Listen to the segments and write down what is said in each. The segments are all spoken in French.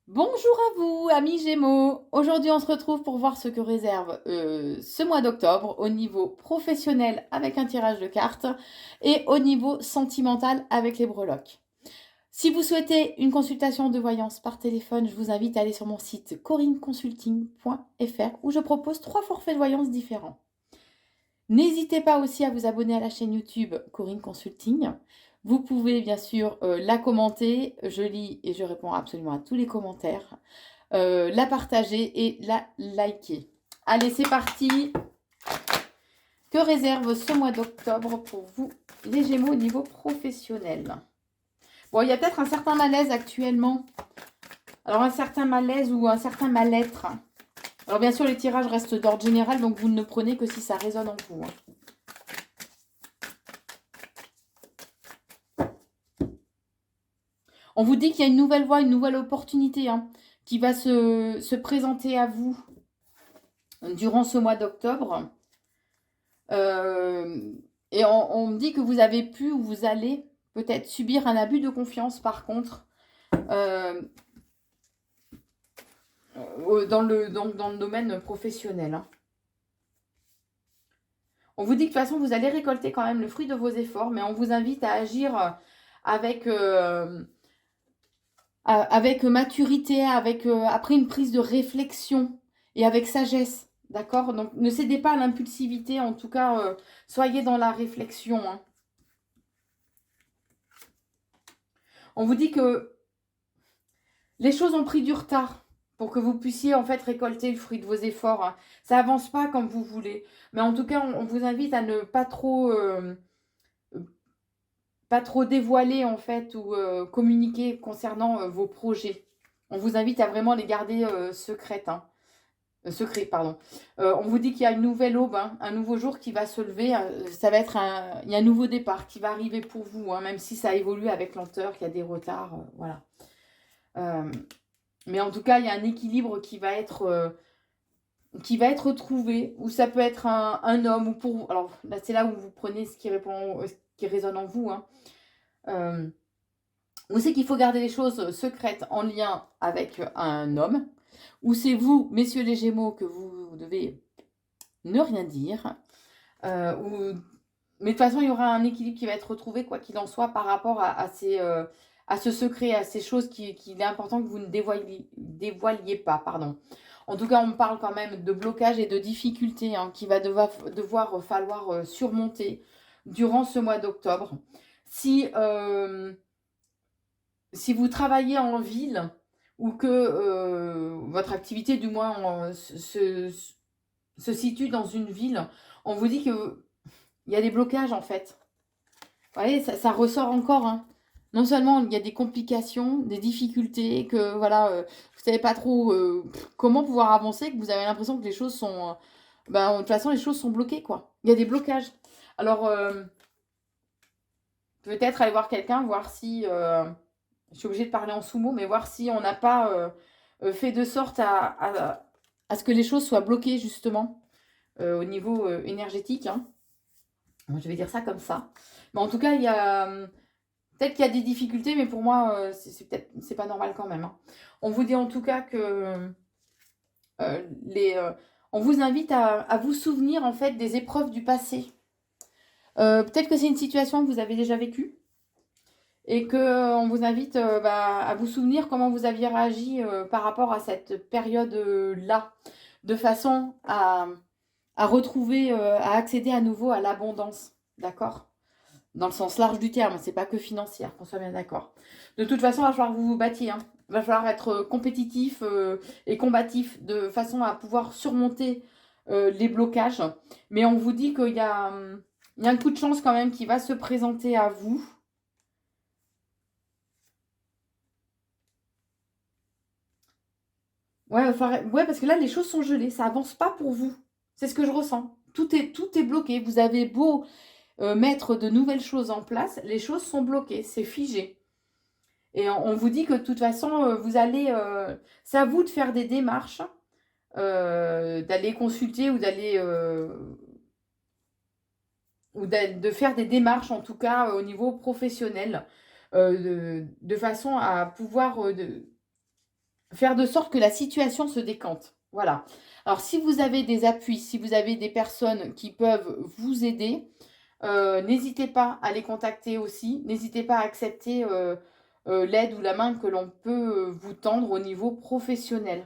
Bonjour à vous, amis Gémeaux. Aujourd'hui, on se retrouve pour voir ce que réserve ce mois d'octobre au niveau professionnel avec un tirage de cartes et au niveau sentimental avec les breloques. Si vous souhaitez une consultation de voyance par téléphone, je vous invite à aller sur mon site corinneconsulting.fr où je propose 3 forfaits de voyance différents. N'hésitez pas aussi à vous abonner à la chaîne YouTube Corinne Consulting. Vous pouvez bien sûr la commenter, je lis et je réponds absolument à tous les commentaires, la partager et la liker. Allez, c'est parti. Que réserve ce mois d'octobre pour vous, les Gémeaux, au niveau professionnel? Bon, il y a peut-être un certain malaise actuellement. Alors, un certain malaise ou un certain mal-être. Alors, bien sûr, les tirages restent d'ordre général, donc vous ne prenez que si ça résonne en vous. On vous dit qu'il y a une nouvelle voie, une nouvelle opportunité qui va se présenter à vous durant ce mois d'octobre. Et on me dit que vous avez pu ou vous allez peut-être subir un abus de confiance par contre dans le domaine professionnel. On vous dit que de toute façon vous allez récolter quand même le fruit de vos efforts, mais on vous invite à agir avec, avec maturité, avec, après une prise de réflexion et avec sagesse. D'accord? Donc ne cédez pas à l'impulsivité, en tout cas, soyez dans la réflexion. On vous dit que les choses ont pris du retard pour que vous puissiez en fait récolter le fruit de vos efforts. Ça avance pas comme vous voulez. Mais en tout cas, on vous invite à ne pas trop dévoiler en fait ou communiquer concernant vos projets. On vous invite à vraiment les garder secrets, pardon. On vous dit qu'il y a une nouvelle aube, un nouveau jour qui va se lever. Ça va être il y a un nouveau départ qui va arriver pour vous, même si ça évolue avec lenteur, qu'il y a des retards, voilà. Mais en tout cas, il y a un équilibre qui va être trouvé, ou ça peut être un homme, ou pour vous. Alors là, c'est là où vous prenez ce qui résonne en vous. Ou c'est qu'il faut garder les choses secrètes en lien avec un homme, ou c'est vous, messieurs les Gémeaux, que vous devez ne rien dire. Mais de toute façon, il y aura un équilibre qui va être retrouvé, quoi qu'il en soit, par rapport à ce secret, à ces choses qu'il est important que vous ne dévoiliez pas. Pardon. En tout cas, on parle quand même de blocage et de difficultés qui va devoir falloir surmonter durant ce mois d'octobre. Si vous travaillez en ville ou que votre activité, du moins, se situe dans une ville, on vous dit qu'il y a des blocages en fait. Vous voyez, ça ressort encore. Non seulement il y a des complications, des difficultés, que voilà, vous savez pas trop comment pouvoir avancer, que vous avez l'impression que les choses sont, de toute façon les choses sont bloquées quoi. Il y a des blocages. Alors peut-être aller voir quelqu'un, voir si, je suis obligée de parler en sous-mots, mais voir si on n'a pas fait de sorte à ce que les choses soient bloquées justement au niveau énergétique. Je vais dire ça comme ça. Mais en tout cas, il y a peut-être qu'il y a des difficultés, mais pour moi, c'est pas normal quand même. On vous dit en tout cas que on vous invite à vous souvenir en fait des épreuves du passé. Peut-être que c'est une situation que vous avez déjà vécue et que on vous invite à vous souvenir comment vous aviez réagi par rapport à cette période-là, de façon à retrouver, à accéder à nouveau à l'abondance. D'accord? Dans le sens large du terme, c'est pas que financière, qu'on soit bien d'accord. De toute façon, il va falloir que vous vous battiez. Il va falloir être compétitif et combatif de façon à pouvoir surmonter les blocages. Mais on vous dit il y a un coup de chance quand même qui va se présenter à vous. Ouais, ouais, parce que là, les choses sont gelées. Ça avance pas pour vous. C'est ce que je ressens. Tout est bloqué. Vous avez beau mettre de nouvelles choses en place, les choses sont bloquées. C'est figé. Et on vous dit que de toute façon, c'est à vous de faire des démarches, d'aller consulter de faire des démarches, en tout cas au niveau professionnel, de façon à pouvoir faire de sorte que la situation se décante. Voilà. Alors, si vous avez des appuis, si vous avez des personnes qui peuvent vous aider, n'hésitez pas à les contacter aussi. N'hésitez pas à accepter l'aide ou la main que l'on peut vous tendre au niveau professionnel.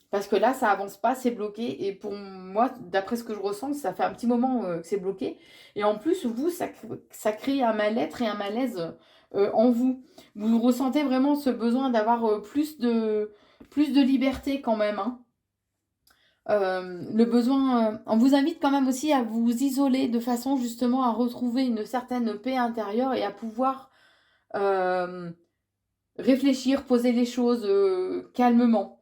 Parce que là, ça avance pas, c'est bloqué. Et pour moi, d'après ce que je ressens, ça fait un petit moment que c'est bloqué. Et en plus, vous, ça crée un mal-être et un malaise en vous. Vous ressentez vraiment ce besoin d'avoir plus de liberté quand même, hein. Le besoin, on vous invite quand même aussi à vous isoler de façon justement à retrouver une certaine paix intérieure et à pouvoir euh, réfléchir, poser les choses calmement.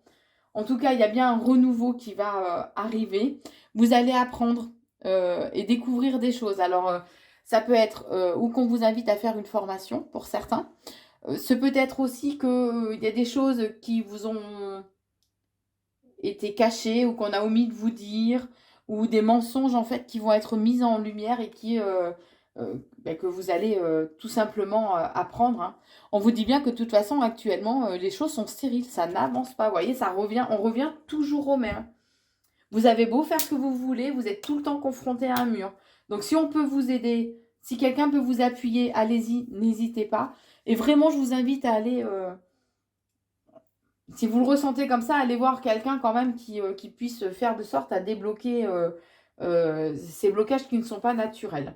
En tout cas, il y a bien un renouveau qui va arriver. Vous allez apprendre et découvrir des choses. Alors, ça peut être ou qu'on vous invite à faire une formation pour certains. Ce peut être aussi qu'il y a des choses qui vous ont été cachées ou qu'on a omis de vous dire, ou des mensonges en fait qui vont être mis en lumière et que vous allez tout simplement apprendre, hein. On vous dit bien que de toute façon actuellement les choses sont stériles, ça n'avance pas. Vous voyez, on revient toujours au même. Vous avez beau faire ce que vous voulez, vous êtes tout le temps confronté à un mur. Donc si on peut vous aider, si quelqu'un peut vous appuyer, allez-y, n'hésitez pas. Et vraiment, je vous invite à aller si vous le ressentez comme ça, allez voir quelqu'un quand même qui puisse faire de sorte à débloquer ces blocages qui ne sont pas naturels.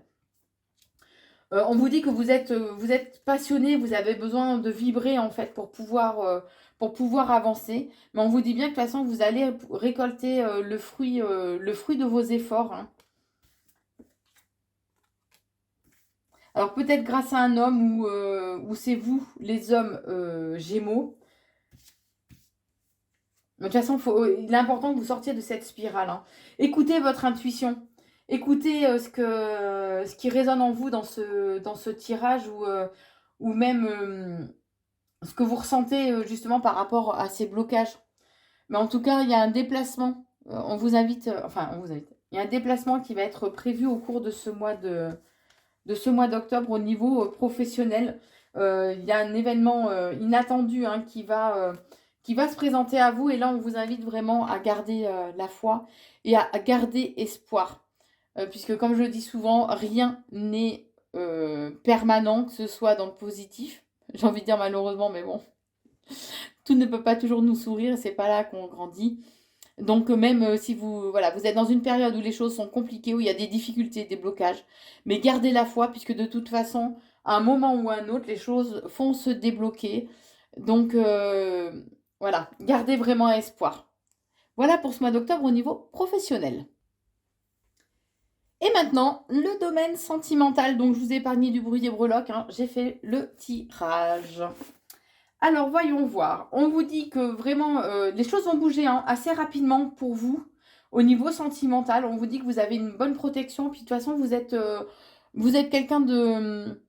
On vous dit que vous êtes passionné, vous avez besoin de vibrer en fait pour pouvoir avancer. Mais on vous dit bien que de toute façon, vous allez récolter le fruit de vos efforts, hein. Alors peut-être grâce à un homme ou c'est vous, les hommes Gémeaux. Mais de toute façon, il est important que vous sortiez de cette spirale, hein. Écoutez votre intuition. Écoutez ce qui résonne en vous dans ce tirage ou même ce que vous ressentez justement par rapport à ces blocages. Mais en tout cas, il y a un déplacement. On vous invite, enfin, on vous invite. Il y a un déplacement qui va être prévu au cours de ce mois d'octobre au niveau professionnel. Il y a un événement inattendu hein, qui va se présenter à vous. Et là, on vous invite vraiment à garder la foi et à garder espoir. Puisque, comme je le dis souvent, rien n'est permanent, que ce soit dans le positif. J'ai envie de dire malheureusement, mais bon, tout ne peut pas toujours nous sourire. C'est pas là qu'on grandit. Donc même si voilà, vous êtes dans une période où les choses sont compliquées, où il y a des difficultés, des blocages, mais gardez la foi puisque de toute façon, à un moment ou à un autre, les choses vont se débloquer. Donc voilà, gardez vraiment espoir. Voilà pour ce mois d'octobre au niveau professionnel. Et maintenant, le domaine sentimental. Donc je vous ai épargné du bruit des breloques, hein, j'ai fait le tirage. Alors, voyons voir. On vous dit que vraiment, les choses vont bouger hein, assez rapidement pour vous. Au niveau sentimental, on vous dit que vous avez une bonne protection. Puis de toute façon, vous êtes quelqu'un de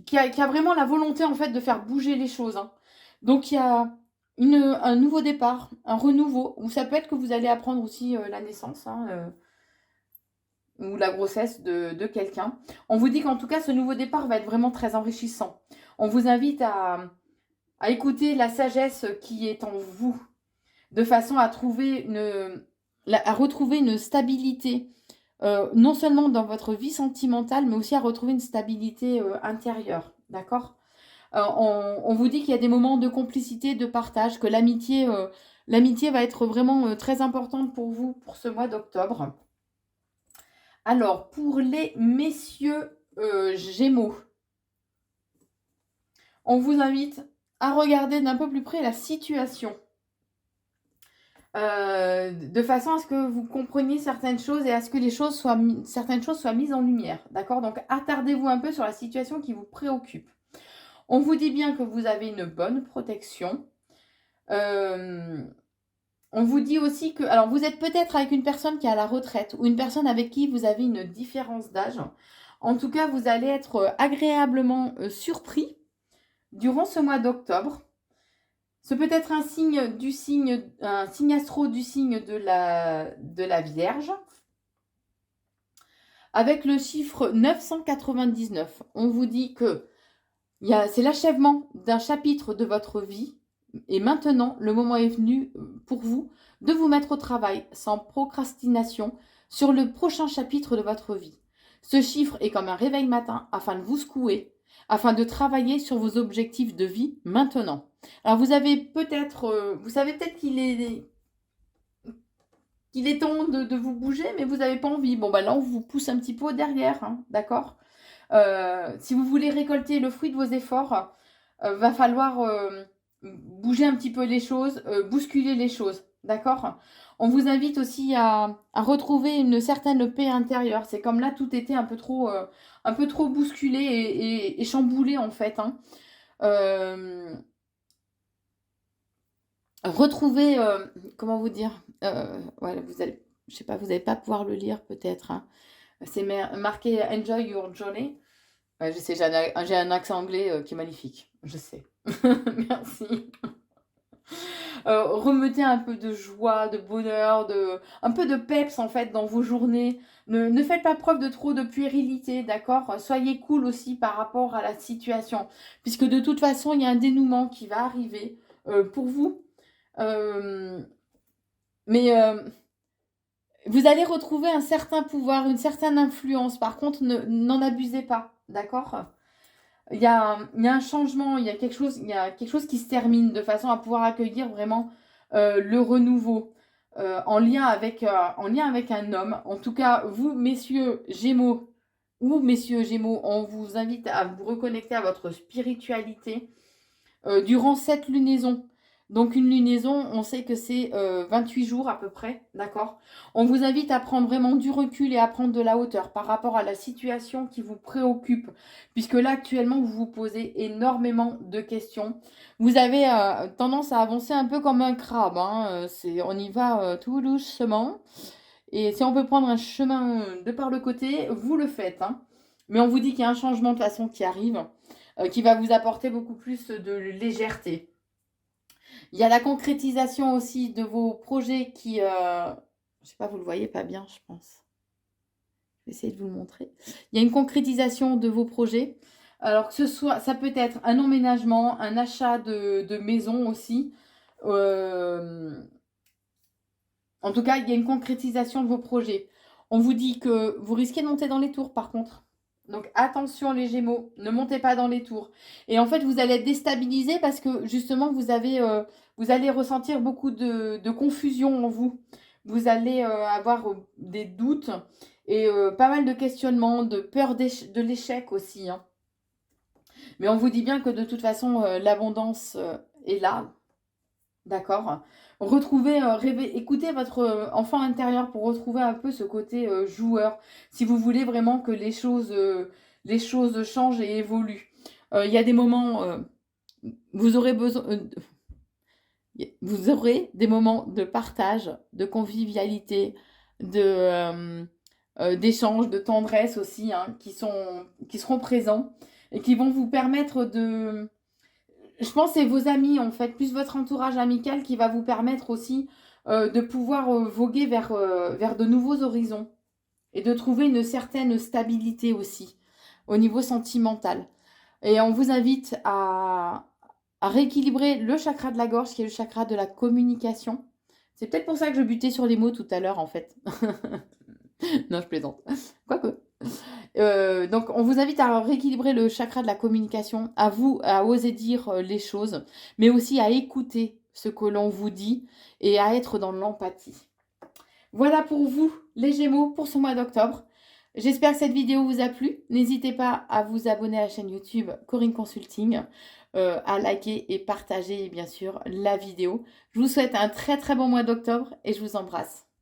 qui a vraiment la volonté en fait de faire bouger les choses, hein. Donc il y a un nouveau départ, un renouveau. Ou ça peut être que vous allez apprendre aussi la naissance. Hein, ou la grossesse de quelqu'un. On vous dit qu'en tout cas, ce nouveau départ va être vraiment très enrichissant. On vous invite à écouter la sagesse qui est en vous, de façon à retrouver une stabilité, non seulement dans votre vie sentimentale, mais aussi à retrouver une stabilité intérieure. D'accord. On vous dit qu'il y a des moments de complicité, de partage, que l'amitié va être vraiment très importante pour vous pour ce mois d'octobre. Alors, pour les messieurs Gémeaux, on vous invite à regarder d'un peu plus près la situation. De façon à ce que vous compreniez certaines choses et à ce que certaines choses soient mises en lumière. D'accord. Donc, attardez-vous un peu sur la situation qui vous préoccupe. On vous dit bien que vous avez une bonne protection. On vous dit aussi que... Alors, vous êtes peut-être avec une personne qui est à la retraite ou une personne avec qui vous avez une différence d'âge. En tout cas, vous allez être agréablement surpris durant ce mois d'octobre. Ce peut être un signe astro du signe de la Vierge. Avec le chiffre 999, on vous dit que C'est l'achèvement d'un chapitre de votre vie. Et maintenant, le moment est venu pour vous de vous mettre au travail sans procrastination sur le prochain chapitre de votre vie. Ce chiffre est comme un réveil matin afin de vous secouer, afin de travailler sur vos objectifs de vie maintenant. Alors vous savez peut-être qu'il est temps de vous bouger, mais vous n'avez pas envie. Bon, bah là, on vous pousse un petit peu derrière, hein, d'accord? Si vous voulez récolter le fruit de vos efforts, va falloir bouger un petit peu les choses, bousculer les choses, d'accord? On vous invite aussi à retrouver une certaine paix intérieure. C'est comme là, tout était un peu trop bousculé et chamboulé, en fait, hein. Retrouver, comment vous dire? Ouais, je sais pas, vous n'allez pas pouvoir le lire peut-être, hein. C'est marqué Enjoy your journey. Ouais, je sais, j'ai un accent anglais qui est magnifique. Je sais. Merci. Remettez un peu de joie, de bonheur, un peu de peps en fait dans vos journées. Ne faites pas preuve de trop de puérilité, d'accord? Soyez cool aussi par rapport à la situation. Puisque de toute façon, il y a un dénouement qui va arriver pour vous. Mais vous allez retrouver un certain pouvoir, une certaine influence. Par contre, n'en abusez pas, d'accord? Il y a un changement, il y a quelque chose qui se termine de façon à pouvoir accueillir vraiment le renouveau en lien avec un homme. En tout cas, vous, messieurs Gémeaux, on vous invite à vous reconnecter à votre spiritualité durant cette lunaison. Donc une lunaison, on sait que c'est 28 jours à peu près, d'accord? On vous invite à prendre vraiment du recul et à prendre de la hauteur par rapport à la situation qui vous préoccupe, puisque là actuellement vous vous posez énormément de questions. Vous avez tendance à avancer un peu comme un crabe, hein, on y va tout doucement. Et si on peut prendre un chemin de par le côté, vous le faites, hein. Mais on vous dit qu'il y a un changement de façon qui arrive, qui va vous apporter beaucoup plus de légèreté. Il y a la concrétisation aussi de vos projets qui... je sais pas, vous le voyez pas bien, je pense. Je vais essayer de vous le montrer. Il y a une concrétisation de vos projets. Alors que ça peut être un emménagement, un achat de maison aussi. En tout cas, il y a une concrétisation de vos projets. On vous dit que vous risquez de monter dans les tours, par contre. Donc attention les Gémeaux, ne montez pas dans les tours. Et en fait, vous allez être déstabilisé parce que justement, vous allez ressentir beaucoup de confusion en vous. Vous allez avoir des doutes et pas mal de questionnements, de peur de l'échec aussi, hein. Mais on vous dit bien que de toute façon, l'abondance est là. D'accord? Retrouvez, écoutez votre enfant intérieur pour retrouver un peu ce côté joueur. Si vous voulez vraiment que les choses changent et évoluent. Il y a des moments, vous aurez besoin, vous aurez des moments de partage, de convivialité, d'échange, de tendresse aussi, hein, qui seront présents et qui vont vous permettre de... Je pense que c'est vos amis, en fait, plus votre entourage amical qui va vous permettre aussi de pouvoir voguer vers de nouveaux horizons et de trouver une certaine stabilité aussi au niveau sentimental. Et on vous invite à rééquilibrer le chakra de la gorge, qui est le chakra de la communication. C'est peut-être pour ça que je butais sur les mots tout à l'heure, en fait. Non, je plaisante. Quoique. Donc, on vous invite à rééquilibrer le chakra de la communication, à oser dire les choses, mais aussi à écouter ce que l'on vous dit et à être dans l'empathie. Voilà pour vous, les Gémeaux, pour ce mois d'octobre. J'espère que cette vidéo vous a plu. N'hésitez pas à vous abonner à la chaîne YouTube Corinne Consulting, à liker et partager, bien sûr, la vidéo. Je vous souhaite un très très bon mois d'octobre et je vous embrasse.